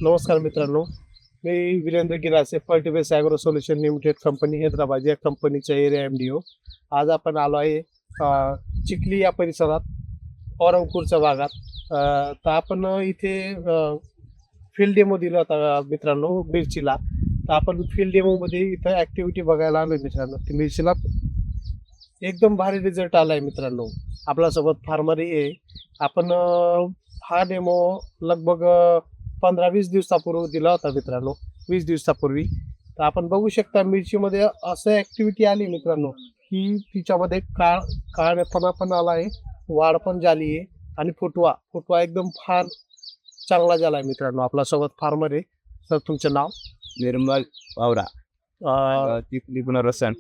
नमस्कार मित्रांनो, मी Virendra Girase Fertibase agro solution limited company Hyderabad या कंपनीचा एरिया MDO. आज आपण आलो आहे चिखली या परिसरात औरंगपूरच्या भागात. तर आपण इथे फील्ड डेमो दिला होता मित्रांनो मिरचीला. तर आपण फील्ड डेमोमध्ये इथं ॲक्टिव्हिटी बघायला आलो मित्रांनो. ती मिरचीला एकदम भारी रिझल्ट आला आहे मित्रांनो. आपल्यासोबत फार्मरही आहे. आपण हा डेमो लगभग 15-20 दिवसापूर्वी दिला होता मित्रांनो, 20 दिवसापूर्वी. तर आपण बघू शकता मिरचीमध्ये असं ॲक्टिव्हिटी आली मित्रांनो, की तिच्यामध्ये काळेपणा पण आला आहे, वाढ पण झाली आहे आणि फुटवा एकदम फार चांगला झाला आहे मित्रांनो. आपल्यासोबत फार्मर आहे. सर तुमचं नाव? निर्मल वावरा, चिखली पुनर्वसन.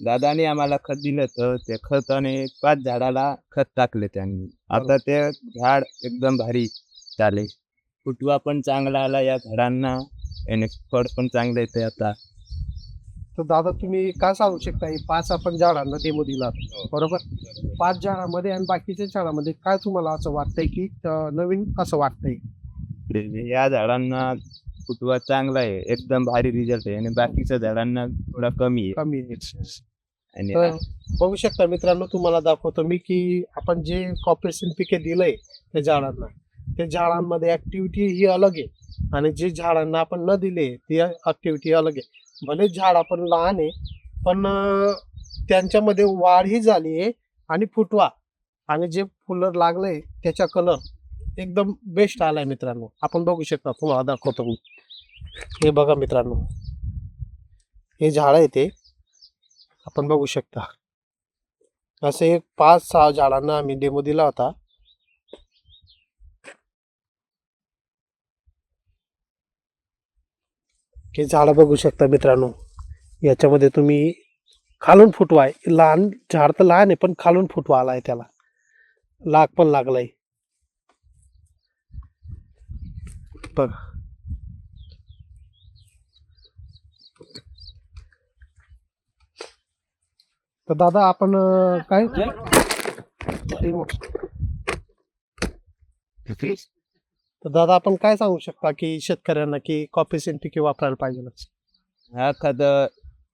दादाने आम्हाला खत दिलं तर ते खताने 5 झाडाला खत टाकले त्यांनी. आता ते झाड एकदम भारी झाले, फुटवा पण चांगला आला या झाडांना आणि फळ पण चांगलं येते आता. तर दादा तुम्ही काय सांगू शकता, हे 5 आपण झाडांना डेमो दिला बरोबर, 5 झाडामध्ये आणि बाकीच्या झाडामध्ये काय तुम्हाला असं वाटतंय की नवीन असं वाटतंय? या झाडांना फुटवा चांगला आहे, एकदम भारी रिझल्ट आहे आणि बाकीच्या झाडांना थोडा कमी आहे. आणि तर बघू शकता मित्रांनो, तुम्हाला दाखवतो मी की आपण जे कॉर्पोरेशन पिके दिलंय त्या झाडांमध्ये ऍक्टिव्हिटी ही अलग आहे आणि जे झाडांना आपण न दिले ती ऍक्टिव्हिटी अलग आहे. भले झाड आपण लहान आहे पण त्यांच्यामध्ये वाढ ही झाली आहे आणि फुटवा आणि जे फुलं लागलंय त्याचा कलर एकदम बेस्ट आलाय मित्रांनो. आपण बघू शकता, तुम्हाला दाखवतो मी. हे बघा मित्रांनो, हे झाड आहे ते आपण बघू शकता. असे 5-6 झाडांना आम्ही डेमो दिला होता. हे झाड बघू शकता मित्रांनो, याच्यामध्ये तुम्ही खालून फुटवा आहे, लहान झाड तर लहान आहे पण खालून फुटवा आलाय, त्याला लाग पण लागलाय बघा. तर दादा आपण काय तर दादा आपण काय सांगू शकता की शेतकऱ्यांना की कॉफी पिके वापरायला पाहिजे? हा खत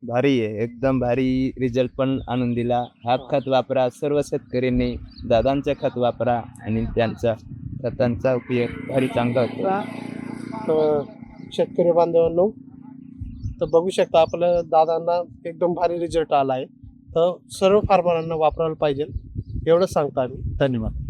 भारी आहे, एकदम भारी रिझल्ट पण आणून दिला. हा खत वापरा, सर्व शेतकऱ्यांनी दादांचं खत वापरा आणि त्यांचा खतांचा उपयोग भारी चांगला होतो. तर शेतकरी बांधवांनो, तर बघू शकता आपल्या दादांना एकदम भारी रिझल्ट आला आहे. तर सर्व फार्मरांना वापरायला पाहिजे एवढंच सांगतो आम्ही. धन्यवाद.